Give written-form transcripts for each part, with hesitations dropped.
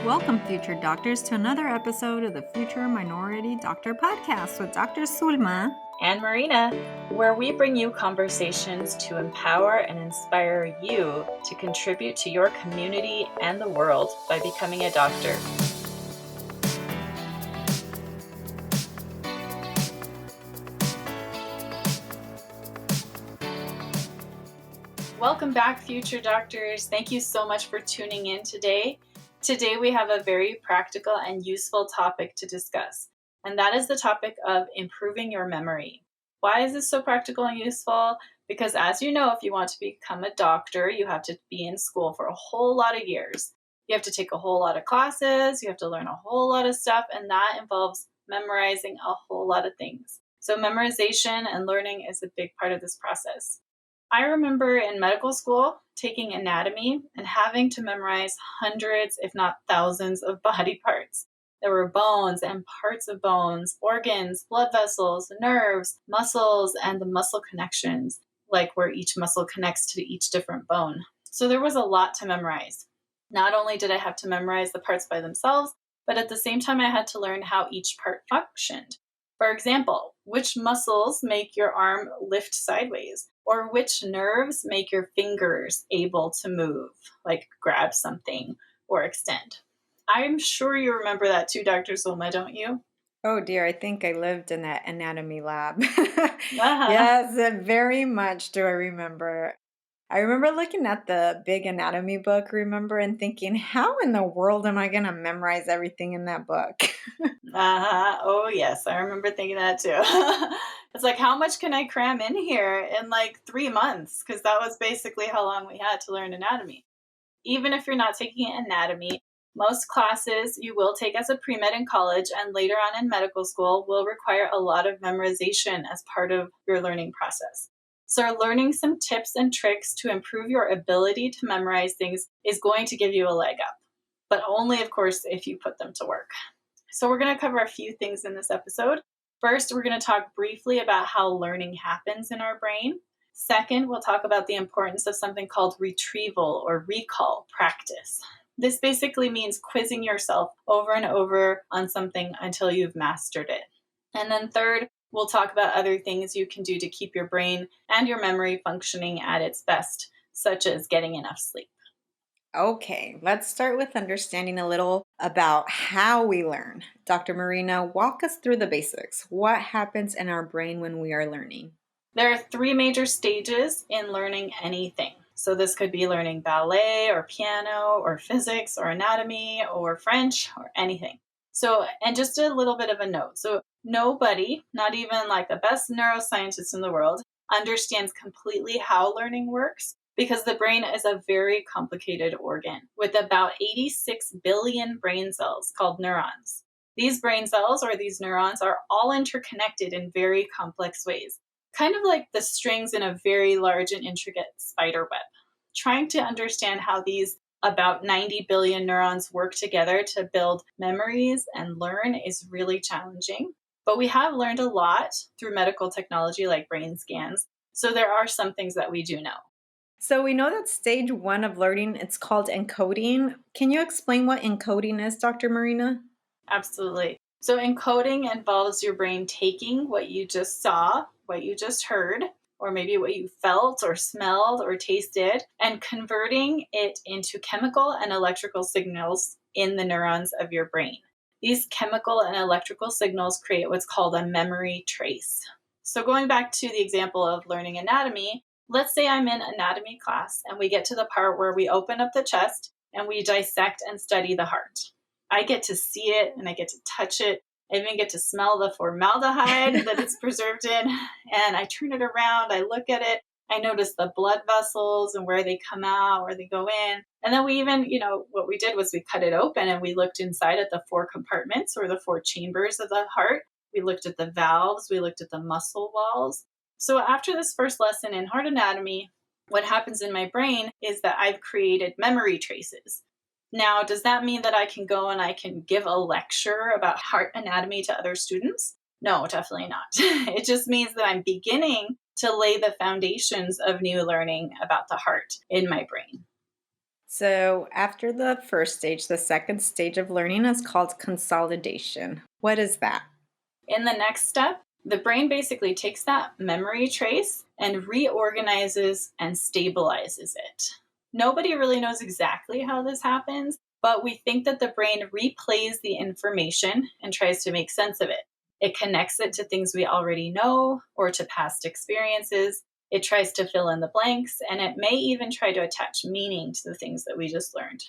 Welcome, future doctors, to another episode of the Future Minority Doctor Podcast with Dr. Sulma and Marina, where we bring you conversations to empower and inspire you to contribute to your community and the world by becoming a doctor. Welcome back, future doctors. Thank you so much for tuning in today. Today we have a very practical and useful topic to discuss, and that is the topic of improving your memory. Why is this so practical and useful? Because as you know, if you want to become a doctor, you have to be in school for a whole lot of years. You have to take a whole lot of classes, you have to learn a whole lot of stuff, and that involves memorizing a whole lot of things. So memorization and learning is a big part of this process. I remember in medical school taking anatomy and having to memorize hundreds, if not thousands, of body parts. There were bones and parts of bones, organs, blood vessels, nerves, muscles, and the muscle connections, like where each muscle connects to each different bone. So there was a lot to memorize. Not only did I have to memorize the parts by themselves, but at the same time I had to learn how each part functioned. For example, which muscles make your arm lift sideways? Or which nerves make your fingers able to move, like grab something or extend? I'm sure you remember that too, Dr. Sulma, don't you? Oh dear, I think I lived in that anatomy lab. Uh-huh. Yes, very much do I remember. I remember looking at the big anatomy book, remember, and thinking, how in the world am I going to memorize everything in that book? Uh-huh. Oh, yes. I remember thinking that too. It's like, how much can I cram in here in like 3 months? Because that was basically how long we had to learn anatomy. Even if you're not taking anatomy, most classes you will take as a pre-med in college and later on in medical school will require a lot of memorization as part of your learning process. So learning some tips and tricks to improve your ability to memorize things is going to give you a leg up, but only, of course, if you put them to work. So we're going to cover a few things in this episode. First, we're going to talk briefly about how learning happens in our brain. Second, we'll talk about the importance of something called retrieval or recall practice. This basically means quizzing yourself over and over on something until you've mastered it. And then third, we'll talk about other things you can do to keep your brain and your memory functioning at its best, such as getting enough sleep. Okay, let's start with understanding a little about how we learn. Dr. Marina, walk us through the basics. What happens in our brain when we are learning? There are 3 major stages in learning anything. So this could be learning ballet or piano or physics or anatomy or French or anything. So, and just a little bit of a note. So nobody, not even like the best neuroscientist in the world, understands completely how learning works because the brain is a very complicated organ with about 86 billion brain cells called neurons. These brain cells or these neurons are all interconnected in very complex ways. Kind of like the strings in a very large and intricate spider web. Trying to understand how these about 90 billion neurons work together to build memories and learn is really challenging. But we have learned a lot through medical technology like brain scans. So there are some things that we do know. So we know that stage 1 of learning, it's called encoding. Can you explain what encoding is, Dr. Marina? Absolutely. So encoding involves your brain taking what you just saw, what you just heard, or maybe what you felt or smelled or tasted, and converting it into chemical and electrical signals in the neurons of your brain. These chemical and electrical signals create what's called a memory trace. So going back to the example of learning anatomy, let's say I'm in anatomy class and we get to the part where we open up the chest and we dissect and study the heart. I get to see it and I get to touch it. I even get to smell the formaldehyde that it's preserved in. And I turn it around, I look at it, I notice the blood vessels and where they come out, where they go in. And then we even, what we did was we cut it open and we looked inside at the 4 compartments or the 4 chambers of the heart. We looked at the valves, we looked at the muscle walls. So after this first lesson in heart anatomy, what happens in my brain is that I've created memory traces. Now, does that mean that I can go and I can give a lecture about heart anatomy to other students? No, definitely not. It just means that I'm beginning to lay the foundations of new learning about the heart in my brain. So, after the first stage, the second stage of learning is called consolidation. What is that? In the next step, the brain basically takes that memory trace and reorganizes and stabilizes it. Nobody really knows exactly how this happens, but we think that the brain replays the information and tries to make sense of it. It connects it to things we already know or to past experiences. It tries to fill in the blanks, and it may even try to attach meaning to the things that we just learned.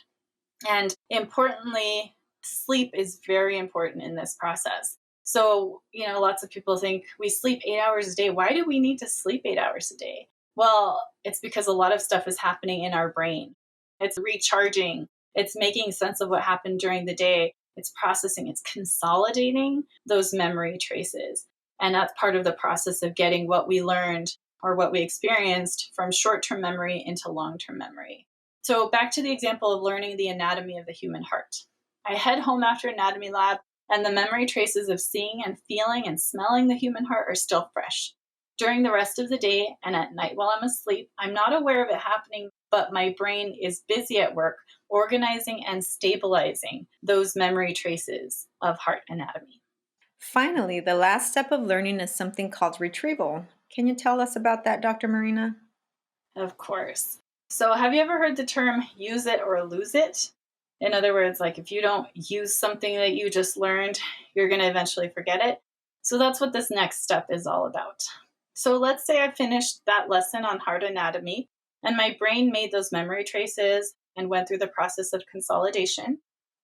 And importantly, sleep is very important in this process. So, lots of people think we sleep 8 hours a day. Why do we need to sleep 8 hours a day? Well, it's because a lot of stuff is happening in our brain. It's recharging, it's making sense of what happened during the day, it's processing, it's consolidating those memory traces. And that's part of the process of getting what we learned or what we experienced from short term memory into long term memory. So, back to the example of learning the anatomy of the human heart. I head home after anatomy lab, and the memory traces of seeing and feeling and smelling the human heart are still fresh. During the rest of the day and at night while I'm asleep, I'm not aware of it happening, but my brain is busy at work organizing and stabilizing those memory traces of heart anatomy. Finally, the last step of learning is something called retrieval. Can you tell us about that, Dr. Marina? Of course. So, have you ever heard the term use it or lose it? In other words, like if you don't use something that you just learned, you're going to eventually forget it. So, that's what this next step is all about. So, let's say I finished that lesson on heart anatomy and my brain made those memory traces and went through the process of consolidation.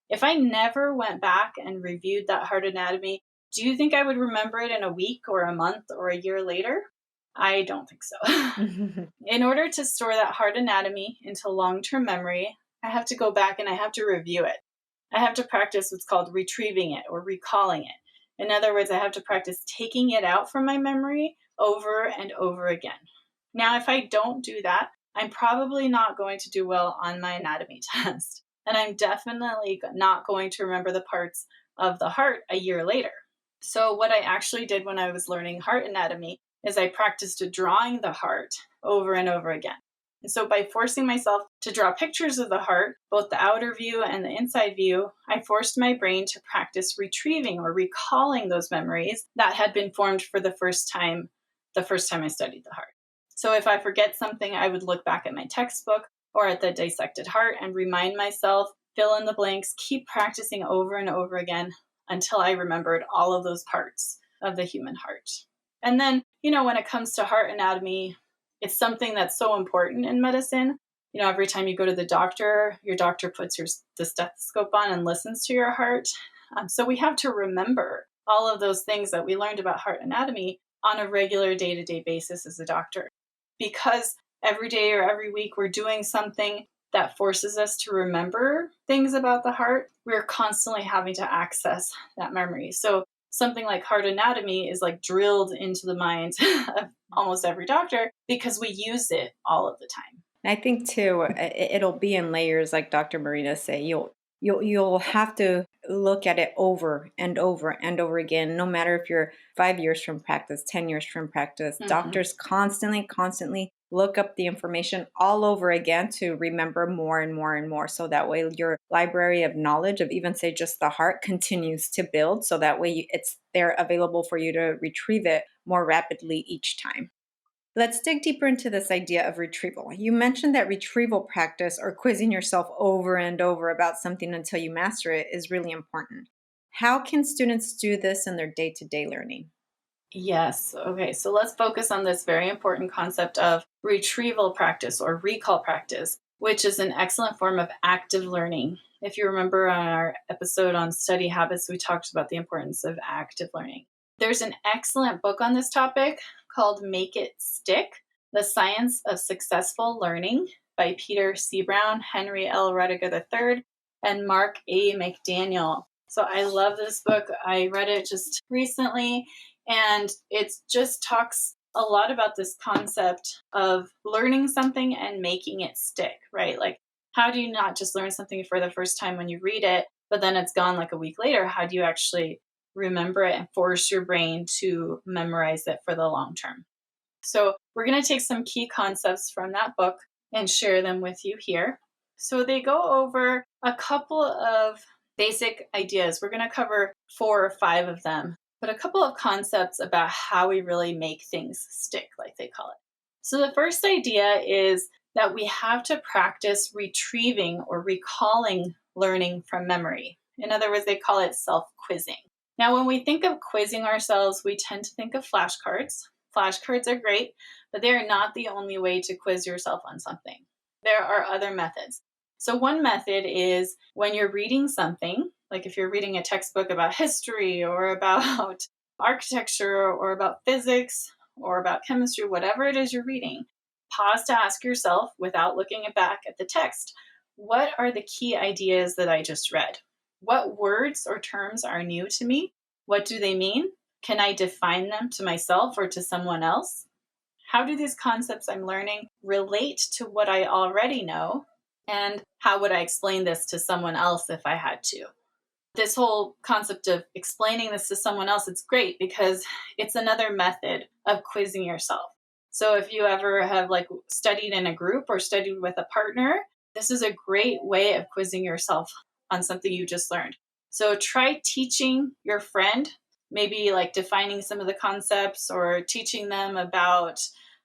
If I never went back and reviewed that heart anatomy, do you think I would remember it in a week or a month or a year later? I don't think so. In order to store that heart anatomy into long term memory, I have to go back and I have to review it. I have to practice what's called retrieving it or recalling it. In other words, I have to practice taking it out from my memory over and over again. Now, if I don't do that, I'm probably not going to do well on my anatomy test. And I'm definitely not going to remember the parts of the heart a year later. So, what I actually did when I was learning heart anatomy is I practiced drawing the heart over and over again. And so, by forcing myself to draw pictures of the heart, both the outer view and the inside view, I forced my brain to practice retrieving or recalling those memories that had been formed for the first time I studied the heart. So, if I forget something, I would look back at my textbook or at the dissected heart and remind myself, fill in the blanks, keep practicing over and over again until I remembered all of those parts of the human heart. And then, when it comes to heart anatomy, it's something that's so important in medicine. Every time you go to the doctor, your doctor puts the stethoscope on and listens to your heart. So we have to remember all of those things that we learned about heart anatomy on a regular day to day basis as a doctor. Because every day or every week we're doing something that forces us to remember things about the heart, we're constantly having to access that memory. So something like heart anatomy is like drilled into the mind of almost every doctor because we use it all of the time. I think too, it'll be in layers, like Dr. Marina say. You'll have to look at it over and over and over again. No matter if you're 5 years from practice, 10 years from practice, Mm-hmm. doctors constantly look up the information all over again to remember more and more and more. So that way, your library of knowledge of even say just the heart continues to build. So that way, it's there available for you to retrieve it more rapidly each time. Let's dig deeper into this idea of retrieval. You mentioned that retrieval practice or quizzing yourself over and over about something until you master it is really important. How can students do this in their day to day learning? Yes. Okay. So let's focus on this very important concept of retrieval practice or recall practice, which is an excellent form of active learning. If you remember on our episode on study habits, we talked about the importance of active learning. There's an excellent book on this topic called Make It Stick: The Science of Successful Learning by Peter C. Brown, Henry L. Rediger III, and Mark A. McDaniel. So I love this book. I read it just recently, and it just talks a lot about this concept of learning something and making it stick, right? Like, how do you not just learn something for the first time when you read it, but then it's gone like a week later? How do you actually remember it and force your brain to memorize it for the long term? So, we're going to take some key concepts from that book and share them with you here. So they go over a couple of basic ideas. We're going to cover 4 or 5 of them, but a couple of concepts about how we really make things stick, like they call it. So the first idea is that we have to practice retrieving or recalling learning from memory. In other words, they call it self quizzing. Now, when we think of quizzing ourselves, we tend to think of flashcards. Flashcards are great, but they are not the only way to quiz yourself on something. There are other methods. So, one method is when you're reading something, like if you're reading a textbook about history or about architecture or about physics or about chemistry, whatever it is you're reading, pause to ask yourself without looking back at the text, what are the key ideas that I just read? What words or terms are new to me? What do they mean? Can I define them to myself or to someone else? How do these concepts I'm learning relate to what I already know? And how would I explain this to someone else if I had to? This whole concept of explaining this to someone else, it's great because it's another method of quizzing yourself. So if you ever have like studied in a group or studied with a partner, this is a great way of quizzing yourself on something you just learned. So try teaching your friend, maybe like defining some of the concepts or teaching them about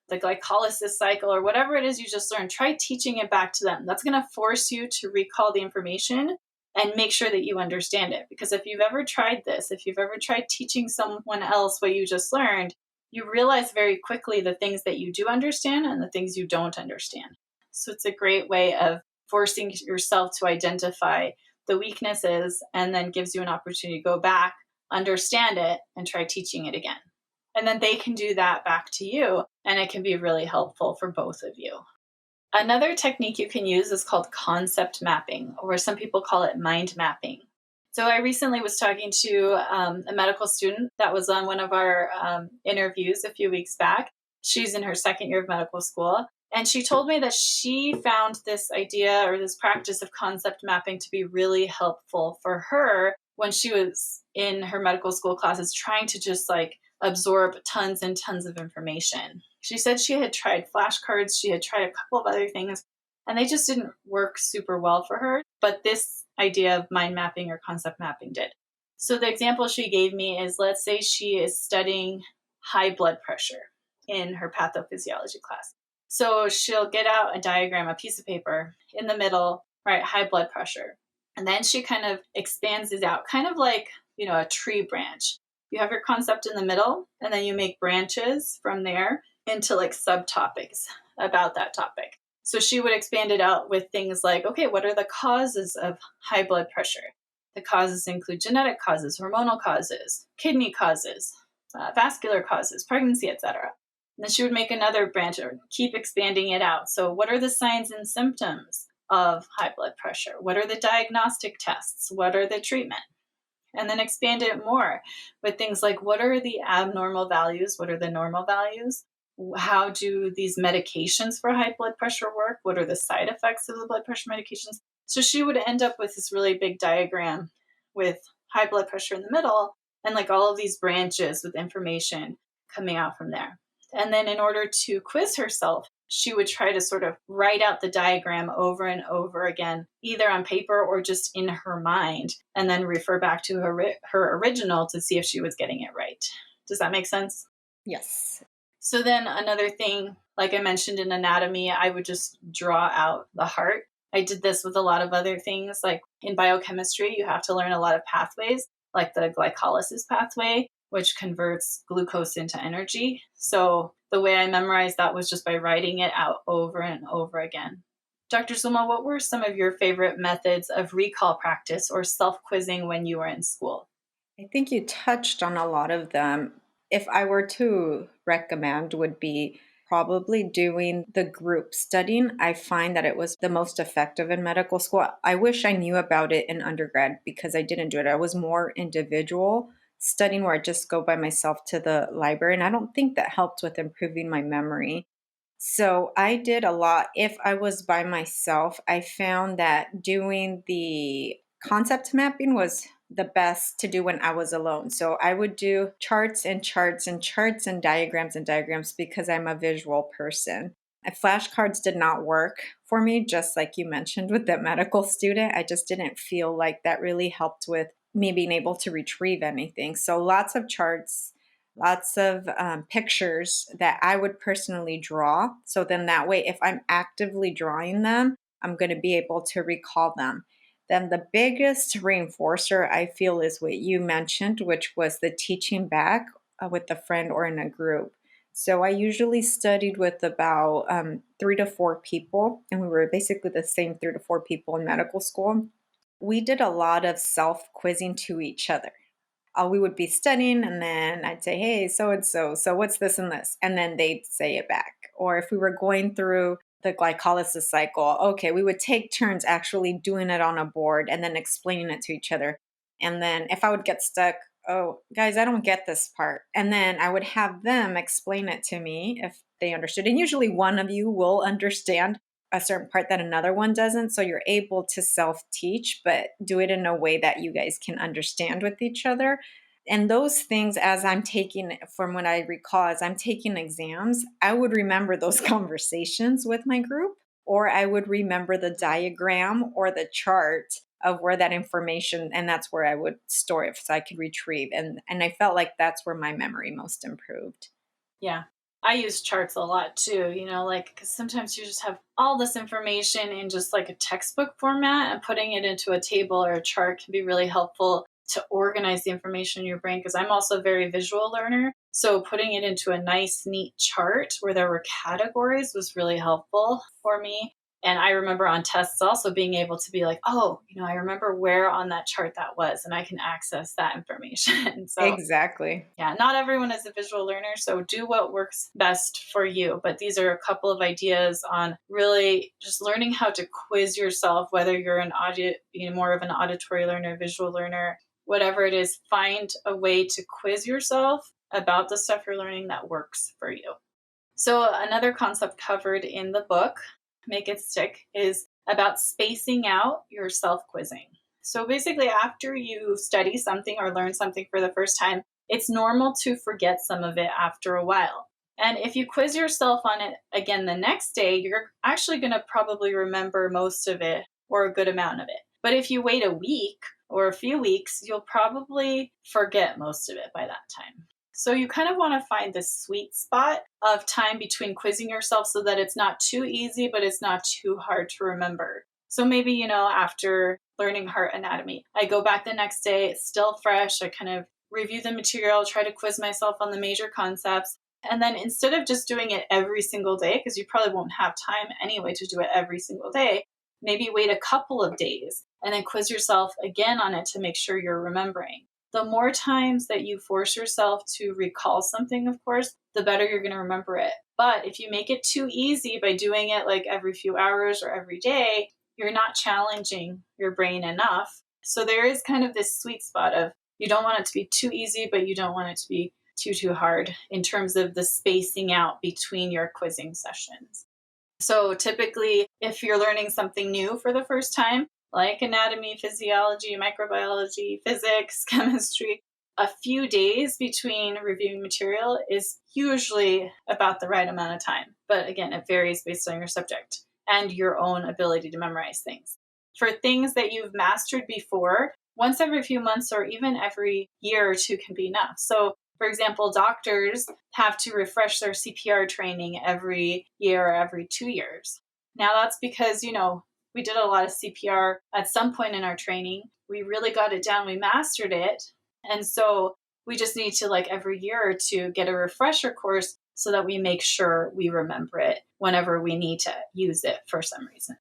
the glycolysis cycle or whatever it is you just learned. Try teaching it back to them. That's going to force you to recall the information and make sure that you understand it. Because if you've ever tried this, if you've ever tried teaching someone else what you just learned, you realize very quickly the things that you do understand and the things you don't understand. So it's a great way of forcing yourself to identify the weaknesses and then gives you an opportunity to go back, understand it, and try teaching it again. And then they can do that back to you, and it can be really helpful for both of you. Another technique you can use is called concept mapping, or some people call it mind mapping. So I recently was talking to a medical student that was on one of our interviews a few weeks back. She's in her second year of medical school. And she told me that she found this idea or this practice of concept mapping to be really helpful for her when she was in her medical school classes trying to just like absorb tons and tons of information. She said she had tried flashcards, she had tried a couple of other things, and they just didn't work super well for her. But this idea of mind mapping or concept mapping did. So the example she gave me is, let's say she is studying high blood pressure in her pathophysiology class. So she'll get out a diagram, a piece of paper in the middle, right, high blood pressure. And then she kind of expands it out, kind of like, a tree branch. You have your concept in the middle, and then you make branches from there into like subtopics about that topic. So she would expand it out with things like, okay, what are the causes of high blood pressure? The causes include genetic causes, hormonal causes, kidney causes, vascular causes, pregnancy, etc. And then she would make another branch or keep expanding it out. So what are the signs and symptoms of high blood pressure? What are the diagnostic tests? What are the treatment? And then expand it more with things like, what are the abnormal values? What are the normal values? How do these medications for high blood pressure work? What are the side effects of the blood pressure medications? So she would end up with this really big diagram with high blood pressure in the middle and like all of these branches with information coming out from there. And then in order to quiz herself, she would try to sort of write out the diagram over and over again, either on paper or just in her mind, and then refer back to her original to see if she was getting it right. Does that make sense? Yes. So then another thing, like I mentioned in anatomy, I would just draw out the heart. I did this with a lot of other things. Like in biochemistry, you have to learn a lot of pathways, like the glycolysis pathway, which converts glucose into energy. So the way I memorized that was just by writing it out over and over again. Dr. Zulma, what were some of your favorite methods of recall practice or self-quizzing when you were in school? I think you touched on a lot of them. If I were to recommend, would be probably doing the group studying. I find that it was the most effective in medical school. I wish I knew about it in undergrad because I didn't do it. I was more individual studying where I just go by myself to the library. And I don't think that helped with improving my memory. So I did a lot. If I was by myself, I found that doing the concept mapping was the best to do when I was alone. So I would do charts and charts and charts and diagrams because I'm a visual person. Flashcards did not work for me, just like you mentioned with the medical student. I just didn't feel like that really helped with me being able to retrieve anything. So lots of charts, lots of pictures that I would personally draw. So then that way, if I'm actively drawing them, I'm going to be able to recall them. Then the biggest reinforcer I feel is what you mentioned, which was the teaching back with a friend or in a group. So I usually studied with about 3 to 4 people, and we were basically the same 3 to 4 people in medical school. We did a lot of self quizzing to each other. We would be studying, and then I'd say, "Hey, so and so, so what's this and this?" And then they'd say it back. Or if we were going through the glycolysis cycle, okay, we would take turns actually doing it on a board and then explaining it to each other. And then if I would get stuck, "Oh, guys, I don't get this part." And then I would have them explain it to me if they understood. And usually one of you will understand a certain part that another one doesn't. So you're able to self teach, but do it in a way that you guys can understand with each other. And those things, as I'm taking, from what I recall, as I'm taking exams, I would remember those conversations with my group, or I would remember the diagram or the chart of where that information, and that's where I would store it so I could retrieve. And I felt like that's where my memory most improved. Yeah. I use charts a lot too, like, because sometimes you just have all this information in just like a textbook format, and putting it into a table or a chart can be really helpful to organize the information in your brain. Because I'm also a very visual learner. So putting it into a nice, neat chart where there were categories was really helpful for me. And I remember on tests also being able to be like, oh, I remember where on that chart that was, and I can access that information. So Exactly. yeah, not everyone is a visual learner, so do what works best for you. But these are a couple of ideas on really just learning how to quiz yourself, whether you're an audio, more of an auditory learner, visual learner, whatever it is, find a way to quiz yourself about the stuff you're learning that works for you. So another concept covered in the book, Make It Stick, is about spacing out your self-quizzing. So basically, after you study something or learn something for the first time, it's normal to forget some of it after a while. And if you quiz yourself on it again the next day, you're actually going to probably remember most of it or a good amount of it. But if you wait a week or a few weeks, you'll probably forget most of it by that time. So you kind of want to find this sweet spot of time between quizzing yourself so that it's not too easy, but it's not too hard to remember. So maybe, after learning heart anatomy, I go back the next day, it's still fresh. I kind of review the material, try to quiz myself on the major concepts. And then instead of just doing it every single day, because you probably won't have time anyway to do it every single day, maybe wait a couple of days and then quiz yourself again on it to make sure you're remembering. The more times that you force yourself to recall something, of course, the better you're going to remember it. But if you make it too easy by doing it like every few hours or every day, you're not challenging your brain enough. So there is kind of this sweet spot of you don't want it to be too easy, but you don't want it to be too hard in terms of the spacing out between your quizzing sessions. So typically, if you're learning something new for the first time, like anatomy, physiology, microbiology, physics, chemistry, a few days between reviewing material is usually about the right amount of time. But again, it varies based on your subject and your own ability to memorize things. For things that you've mastered before, once every few months or even every year or two can be enough. So for example, doctors have to refresh their CPR training every year or every 2 years. Now, that's because, we did a lot of CPR at some point in our training. We really got it down, we mastered it. And so we just need to, like, every year or two, get a refresher course so that we make sure we remember it whenever we need to use it for some reason.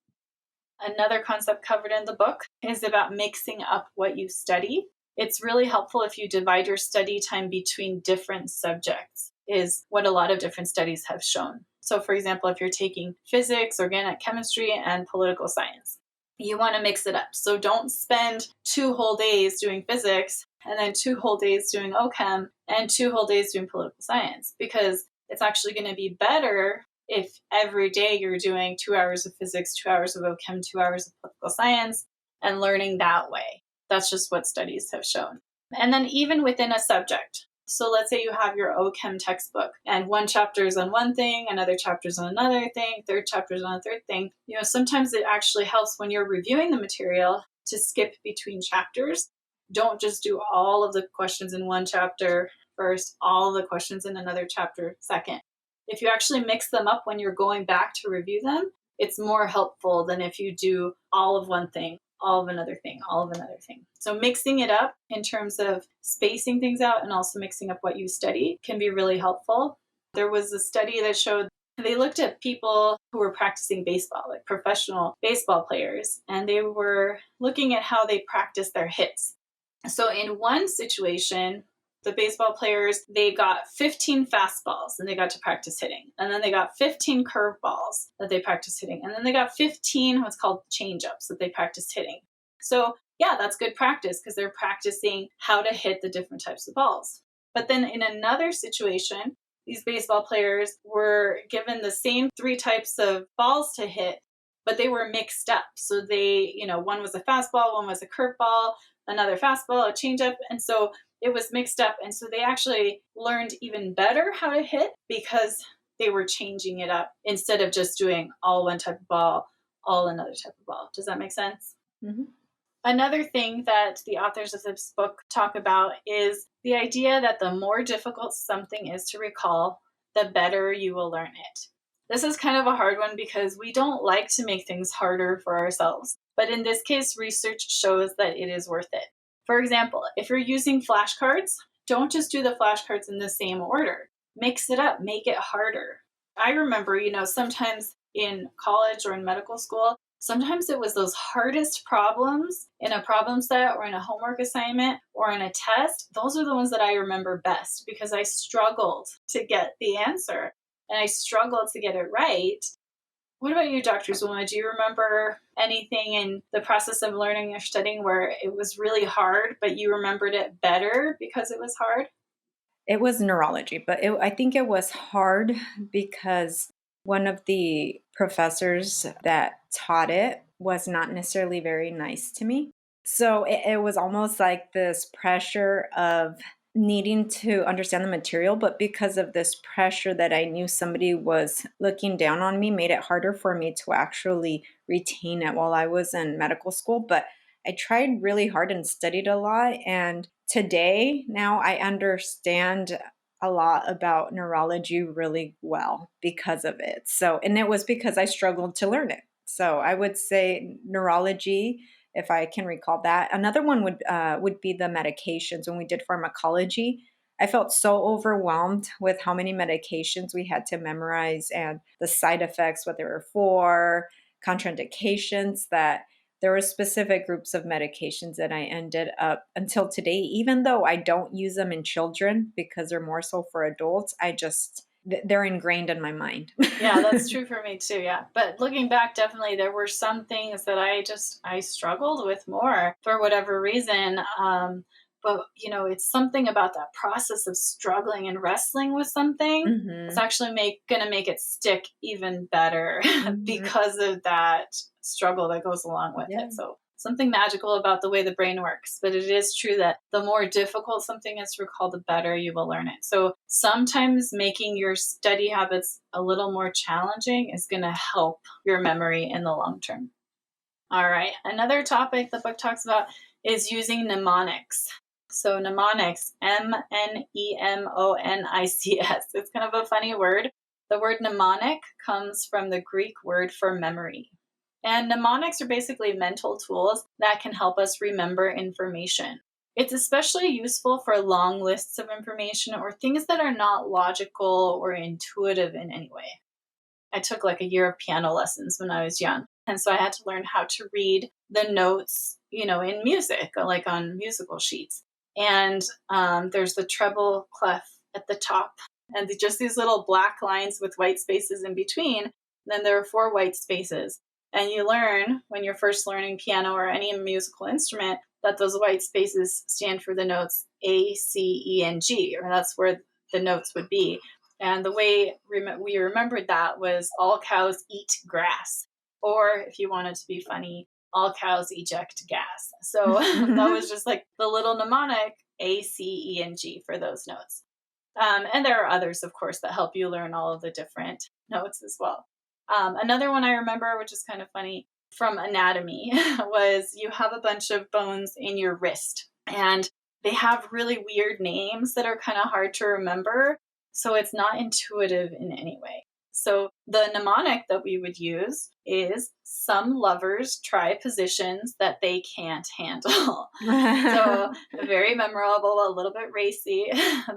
Another concept covered in the book is about mixing up what you study. It's really helpful if you divide your study time between different subjects, is what a lot of different studies have shown. So for example, if you're taking physics, organic chemistry, and political science, you want to mix it up. So don't spend 2 whole days doing physics and then 2 whole days doing OChem and 2 whole days doing political science, because it's actually going to be better if every day you're doing 2 hours of physics, 2 hours of OChem, 2 hours of political science, and learning that way. That's just what studies have shown. And then even within a subject, So let's say you have your OChem textbook and one chapter is on one thing, another chapter is on another thing, third chapter is on a third thing. Sometimes it actually helps when you're reviewing the material to skip between chapters. Don't just do all of the questions in one chapter first, all of the questions in another chapter second. If you actually mix them up when you're going back to review them, it's more helpful than if you do all of one thing, all of another thing, all of another thing. So mixing it up in terms of spacing things out and also mixing up what you study can be really helpful. There was a study that showed they looked at people who were practicing baseball, like professional baseball players, and they were looking at how they practice their hits. So in one situation, the baseball players, they got 15 fastballs and they got to practice hitting. And then they got 15 curveballs that they practiced hitting. And then they got 15 what's called change-ups that they practiced hitting. So yeah, that's good practice because they're practicing how to hit the different types of balls. But then in another situation, these baseball players were given the same 3 types of balls to hit, but they were mixed up. So they, one was a fastball, one was a curveball, another fastball, a changeup. And so it was mixed up. And so they actually learned even better how to hit because they were changing it up instead of just doing all one type of ball, all another type of ball. Does that make sense? Mm-hmm. Another thing that the authors of this book talk about is the idea that the more difficult something is to recall, the better you will learn it. This is kind of a hard one because we don't like to make things harder for ourselves. But in this case, research shows that it is worth it. For example, if you're using flashcards, don't just do the flashcards in the same order. Mix it up, make it harder. I remember, sometimes in college or in medical school, sometimes it was those hardest problems in a problem set or in a homework assignment or in a test. Those are the ones that I remember best because I struggled to get the answer and I struggled to get it right. What about you, Dr. Zulma? Do you remember anything in the process of learning or studying where it was really hard, but you remembered it better because it was hard? It was neurology, but I think it was hard because one of the professors that taught it was not necessarily very nice to me. So it was almost like this pressure of needing to understand the material, but because of this pressure that I knew somebody was looking down on me, made it harder for me to actually retain it while I was in medical school. But I tried really hard and studied a lot. And today, now I understand a lot about neurology really well because of it. So, and it was because I struggled to learn it. So I would say neurology, if I can recall that. Another one would be the medications. When we did pharmacology, I felt so overwhelmed with how many medications we had to memorize and the side effects, what they were for, contraindications, that there were specific groups of medications that I ended up until today, even though I don't use them in children because they're more so for adults, they're ingrained in my mind. Yeah, that's true for me too. Yeah. But looking back, definitely there were some things that I struggled with more for whatever reason. But it's something about that process of struggling and wrestling with something. It's Mm-hmm. actually going to make it stick even better Mm-hmm. because of that struggle that goes along with Yeah. it. So something magical about the way the brain works. But it is true that the more difficult something is to recall, the better you will learn it. So sometimes making your study habits a little more challenging is going to help your memory in the long term. All right. Another topic the book talks about is using mnemonics. So mnemonics, Mnemonics. It's kind of a funny word. The word mnemonic comes from the Greek word for memory. And mnemonics are basically mental tools that can help us remember information. It's especially useful for long lists of information or things that are not logical or intuitive in any way. I took like a year of piano lessons when I was young. And so I had to learn how to read the notes, in music, like on musical sheets. And there's the treble clef at the top and just these little black lines with white spaces in between. And then there are 4 white spaces. And you learn when you're first learning piano or any musical instrument that those white spaces stand for the notes A, C, E, and G, or that's where the notes would be. And the way we remembered that was all cows eat grass. Or if you wanted to be funny, all cows eject gas. So that was just like the little mnemonic A, C, E, and G for those notes. And there are others, of course, that help you learn all of the different notes as well. Another one I remember, which is kind of funny from anatomy, was you have a bunch of bones in your wrist, and they have really weird names that are kind of hard to remember. So it's not intuitive in any way. So the mnemonic that we would use is some lovers try positions that they can't handle. So very memorable, a little bit racy,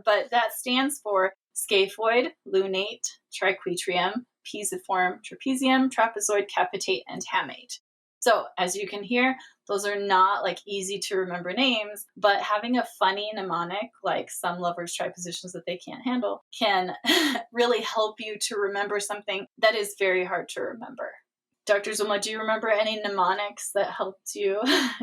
but that stands for scaphoid, lunate, triquetrium, pisiform, trapezium, trapezoid, capitate, and hamate. So as you can hear, those are not like easy to remember names, but having a funny mnemonic like some lovers try positions that they can't handle can really help you to remember something that is very hard to remember. Dr. Zuma, do you remember any mnemonics that helped you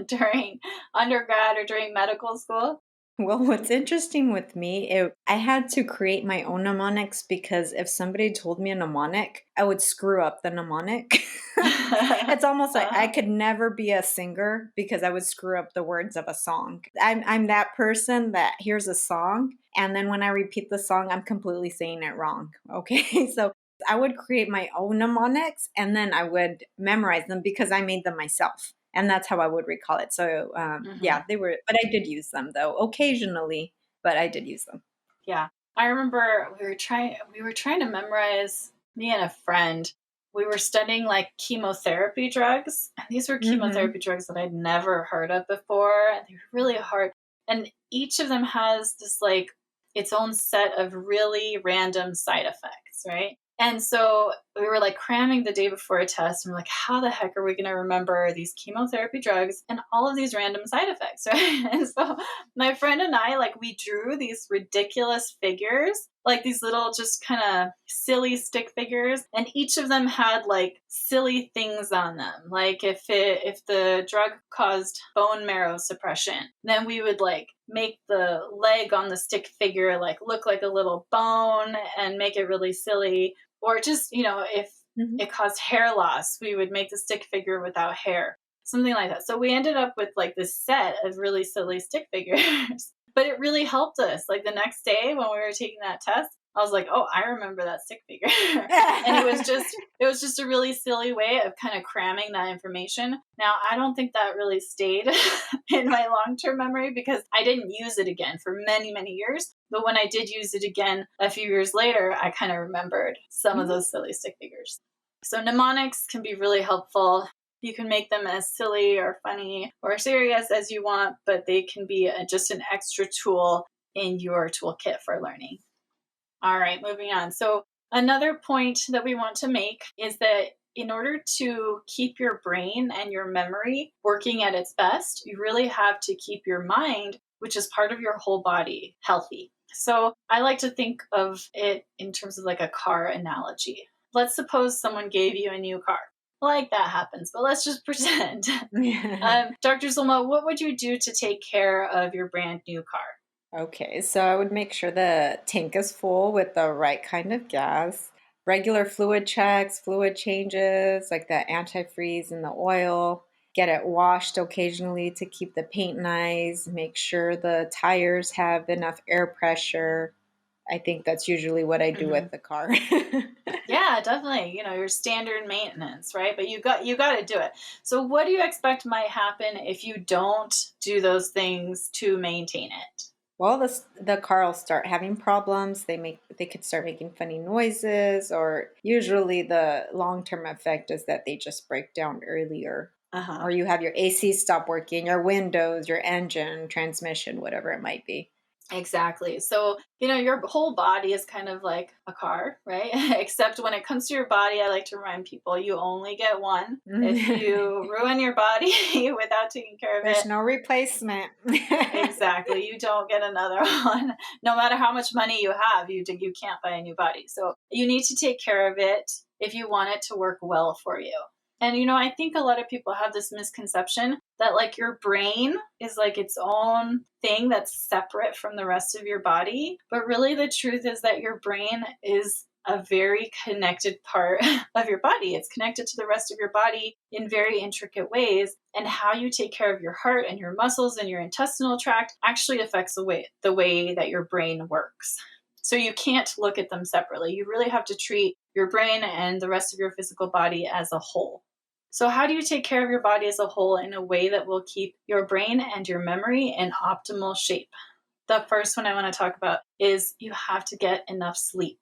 during undergrad or during medical school? Well, what's interesting with me, I had to create my own mnemonics because if somebody told me a mnemonic, I would screw up the mnemonic. It's almost like I Uh-huh. could never be a singer because I would screw up the words of a song. I'm that person that hears a song, and then when I repeat the song, I'm completely saying it wrong. Okay, so I would create my own mnemonics and then I would memorize them because I made them myself. And that's how I would recall it. So, yeah, Mhm. they were, but I did use them though, occasionally, but I did use them. Yeah. I remember we were trying to memorize, me and a friend. We were studying like chemotherapy drugs, and these were Hmm. chemotherapy drugs that I'd never heard of before, and they were really hard. And each of them has this like its own set of really random side effects, right? And so we were like cramming the day before a test, and we're like, how the heck are we going to remember these chemotherapy drugs and all of these random side effects, right? And so my friend and I, like, we drew these ridiculous figures, like these little, just kind of silly stick figures, and each of them had like silly things on them. Like if the drug caused bone marrow suppression, then we would like make the leg on the stick figure like look like a little bone and make it really silly. Or just, if Hmm. it caused hair loss, we would make the stick figure without hair, something like that. So we ended up with like this set of really silly stick figures. But it really helped us. Like the next day when we were taking that test, I was like, "Oh, I remember that stick figure." And it was just a really silly way of kind of cramming that information. Now, I don't think that really stayed in my long-term memory because I didn't use it again for many, many years. But when I did use it again a few years later, I kind of remembered some of those silly stick figures. So mnemonics can be really helpful. You can make them as silly or funny or serious as you want, but they can be just an extra tool in your toolkit for learning. All right, moving on. So, another point that we want to make is that in order to keep your brain and your memory working at its best, you really have to keep your mind, which is part of your whole body, healthy. So, I like to think of it in terms of like a car analogy. Let's suppose someone gave you a new car. Like that happens, but let's just pretend. Dr. Zulma, what would you do to take care of your brand new car? Okay, so I would make sure the tank is full with the right kind of gas. Regular fluid checks, fluid changes, like the antifreeze and the oil. Get it washed occasionally to keep the paint nice. Make sure the tires have enough air pressure. I think that's usually what I do Mhm. with the car. Yeah, definitely. Your standard maintenance, right? But you got to do it. So what do you expect might happen if you don't do those things to maintain it? Well, the car will start having problems. They could start making funny noises, or usually the long term effect is that they just break down earlier. Uh-huh. Or you have your AC stop working, your windows, your engine, transmission, whatever it might be. Exactly. So, your whole body is kind of like a car, right? Except when it comes to your body, I like to remind people you only get one. If you ruin your body without taking care of There's it, no replacement. exactly. You don't get another one. No matter how much money you have, you can't buy a new body. So you need to take care of it if you want it to work well for you. And I think a lot of people have this misconception that like your brain is like its own thing that's separate from the rest of your body. But really the truth is that your brain is a very connected part of your body. It's connected to the rest of your body in very intricate ways. And how you take care of your heart and your muscles and your intestinal tract actually affects the way that your brain works. So you can't look at them separately. You really have to treat your brain and the rest of your physical body as a whole. So, how do you take care of your body as a whole in a way that will keep your brain and your memory in optimal shape? The first one I want to talk about is you have to get enough sleep.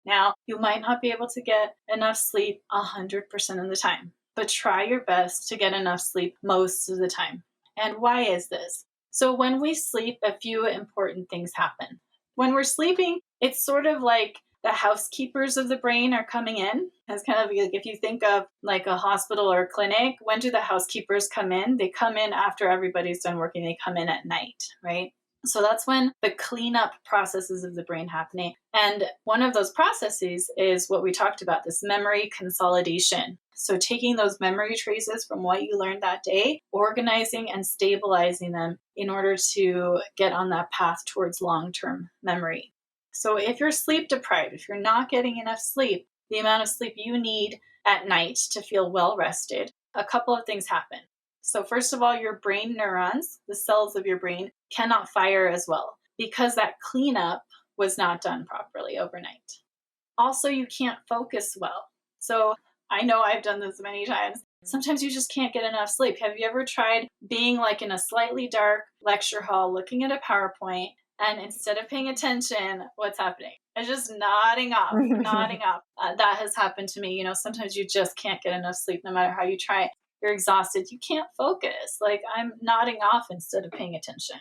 Now, you might not be able to get enough sleep 100% of the time, but try your best to get enough sleep most of the time. And why is this? So, when we sleep, a few important things happen. When we're sleeping, it's sort of like the housekeepers of the brain are coming in. It's kind of like if you think of like a hospital or a clinic, when do the housekeepers come in? They come in after everybody's done working, they come in at night, right? So that's when the cleanup processes of the brain happening. And one of those processes is what we talked about, this memory consolidation. So taking those memory traces from what you learned that day, organizing and stabilizing them in order to get on that path towards long-term memory. So if you're sleep deprived, if you're not getting enough sleep, the amount of sleep you need at night to feel well rested, a couple of things happen. So first of all, your brain neurons, the cells of your brain, cannot fire as well because that cleanup was not done properly overnight. Also, you can't focus well. So I know I've done this many times. Sometimes you just can't get enough sleep. Have you ever tried being like in a slightly dark lecture hall looking at a PowerPoint, and instead of paying attention, what's happening? It's just nodding off, nodding off. That has happened to me. Sometimes you just can't get enough sleep no matter how you try. You're exhausted. You can't focus. Like I'm nodding off instead of paying attention.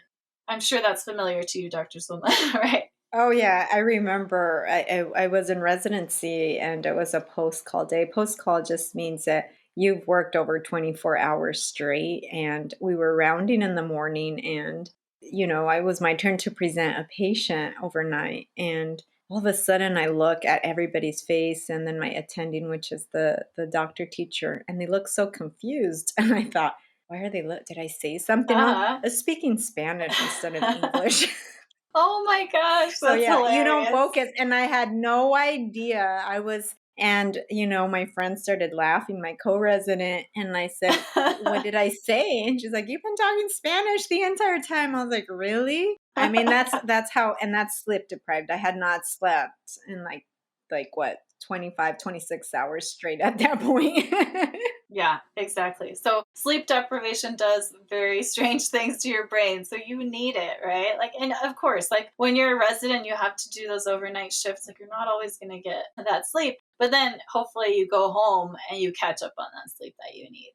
I'm sure that's familiar to you, Dr. Sulma, right? Oh yeah, I remember I was in residency and it was a post call day. Post call just means that you've worked over 24 hours straight, and we were rounding in the morning, and I was my turn to present a patient overnight, and all of a sudden I look at everybody's face, and then my attending, which is the doctor teacher, and they look so confused. And I thought, why are they did I say something wrong? Uh-huh. I was speaking Spanish instead of English. Oh my gosh, So that's yeah, you don't hilarious. focus. And I had no idea. And my friend started laughing, my co-resident, and I said, "What did I say?" And she's like, "You've been talking Spanish the entire time." I was like, "Really?" I mean, that's how, and that's sleep deprived. I had not slept in like what, 25, 26 hours straight at that point. Yeah, exactly. So sleep deprivation does very strange things to your brain. So you need it, right? Like, and of course, like when you're a resident, you have to do those overnight shifts. Like, you're not always going to get that sleep. But then hopefully you go home and you catch up on that sleep that you need.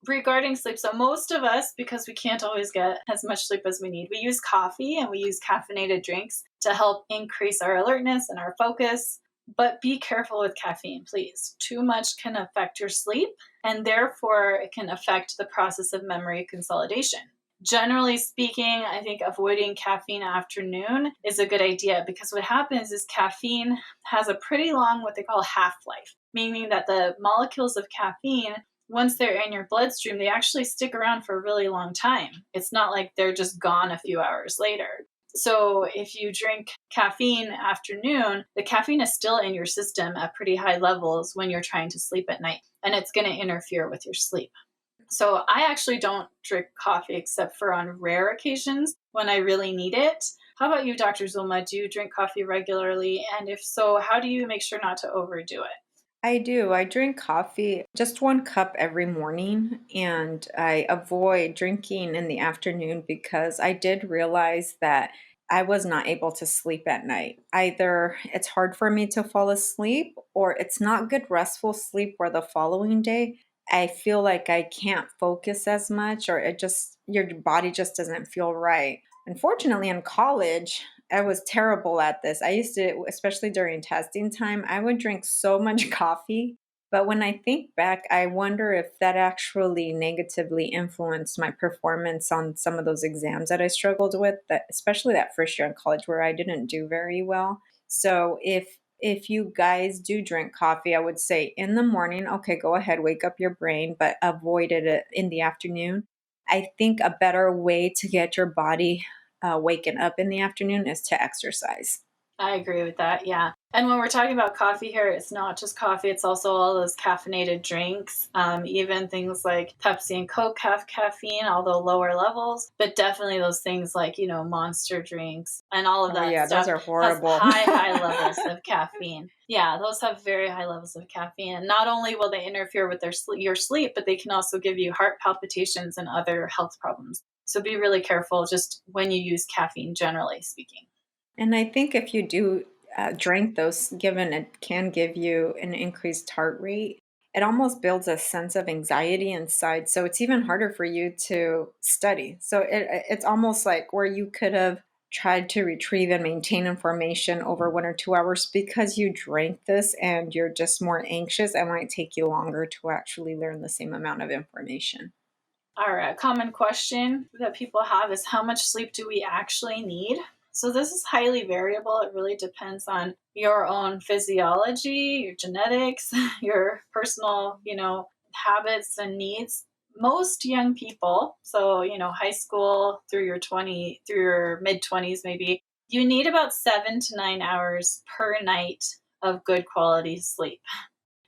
Regarding sleep, so most of us, because we can't always get as much sleep as we need, we use coffee and we use caffeinated drinks to help increase our alertness and our focus. But be careful with caffeine, please. Too much can affect your sleep, and therefore it can affect the process of memory consolidation. Generally speaking, I think avoiding caffeine afternoon is a good idea because what happens is caffeine has a pretty long, what they call half life, meaning that the molecules of caffeine, once they're in your bloodstream, they actually stick around for a really long time. It's not like they're just gone a few hours later. So if you drink caffeine afternoon, the caffeine is still in your system at pretty high levels when you're trying to sleep at night, and it's going to interfere with your sleep. So I actually don't drink coffee except for on rare occasions when I really need it. How about you, Dr. Zulma? Do you drink coffee regularly? And if so, how do you make sure not to overdo it? I do. I drink coffee, just 1 cup every morning, and I avoid drinking in the afternoon because I did realize that I was not able to sleep at night. Either it's hard for me to fall asleep, or it's not good restful sleep where the following day I feel like I can't focus as much, or your body just doesn't feel right. Unfortunately, in college, I was terrible at this. I used to, especially during testing time, I would drink so much coffee. But when I think back, I wonder if that actually negatively influenced my performance on some of those exams that I struggled with, that especially that first year in college where I didn't do very well. So if you guys do drink coffee, I would say in the morning, okay, go ahead, wake up your brain, but avoid it in the afternoon. I think a better way to get your body waking up in the afternoon is to exercise. I agree with that. Yeah. And when we're talking about coffee here, it's not just coffee, it's also all those caffeinated drinks. Even things like Pepsi and Coke have caffeine, although lower levels, but definitely those things like, Monster drinks and all of Oh that yeah, those stuff are has horrible. high levels of caffeine. Yeah, those have very high levels of caffeine. And not only will they interfere with your sleep, but they can also give you heart palpitations and other health problems. So be really careful just when you use caffeine, generally speaking. And I think if you do drink those, given it can give you an increased heart rate, it almost builds a sense of anxiety inside. So it's even harder for you to study. So it's almost like where you could have tried to retrieve and maintain information over 1 or 2 hours because you drank this and you're just more anxious. It might take you longer to actually learn the same amount of information. All right, a common question that people have is how much sleep do we actually need? So this is highly variable. It really depends on your own physiology, your genetics, your personal, habits and needs. Most young people, so high school through through your mid 20s maybe, you need about 7 to 9 hours per night of good quality sleep.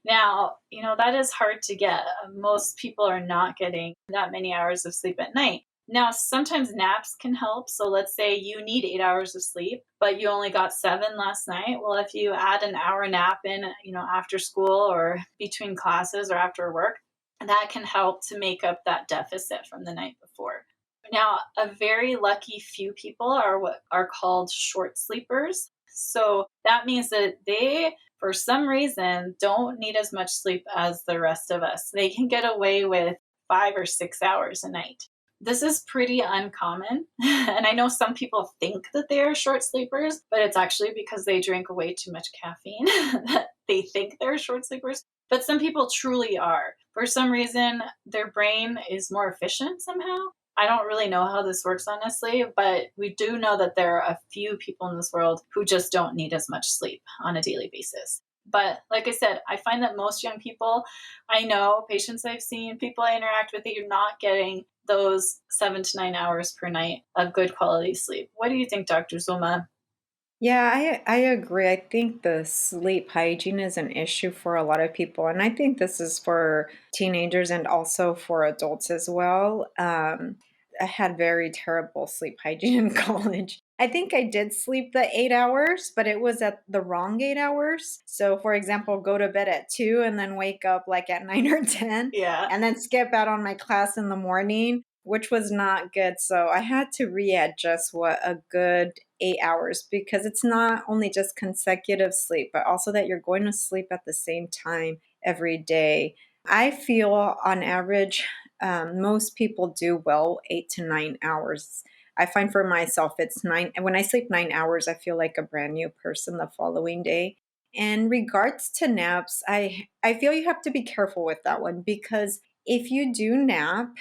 Now, that is hard to get. Most people are not getting that many hours of sleep at night. Now, sometimes naps can help. So let's say you need 8 hours of sleep, but you only got 7 last night. Well, if you add an hour nap in, after school or between classes or after work, that can help to make up that deficit from the night before. Now, a very lucky few people are what are called short sleepers. So that means that they, for some reason, don't need as much sleep as the rest of us. They can get away with 5 or 6 hours a night. This is pretty uncommon. And I know some people think that they are short sleepers, but it's actually because they drink way too much caffeine that they think they're short sleepers. But some people truly are. For some reason, their brain is more efficient somehow. I don't really know how this works, honestly, but we do know that there are a few people in this world who just don't need as much sleep on a daily basis. But like I said, I find that most young people I know, patients I've seen, people I interact with, they are not getting those 7 to 9 hours per night of good quality sleep. What do you think, Dr. Zuma? Yeah, I agree. I think the sleep hygiene is an issue for a lot of people. And I think this is for teenagers and also for adults as well. I had very terrible sleep hygiene in college. I think I did sleep the 8 hours, but it was at the wrong 8 hours. So, for example, go to bed at 2 and then wake up like at 9 or 10 Yeah. and then skip out on my class in the morning, which was not good. So I had to readjust what a good 8 hours because it's not only just consecutive sleep, but also that you're going to sleep at the same time every day. I feel on average, most people do well 8 to 9 hours. I find for myself, it's nine. And when I sleep 9 hours, I feel like a brand new person the following day. In regards to naps, I feel you have to be careful with that one because if you do nap,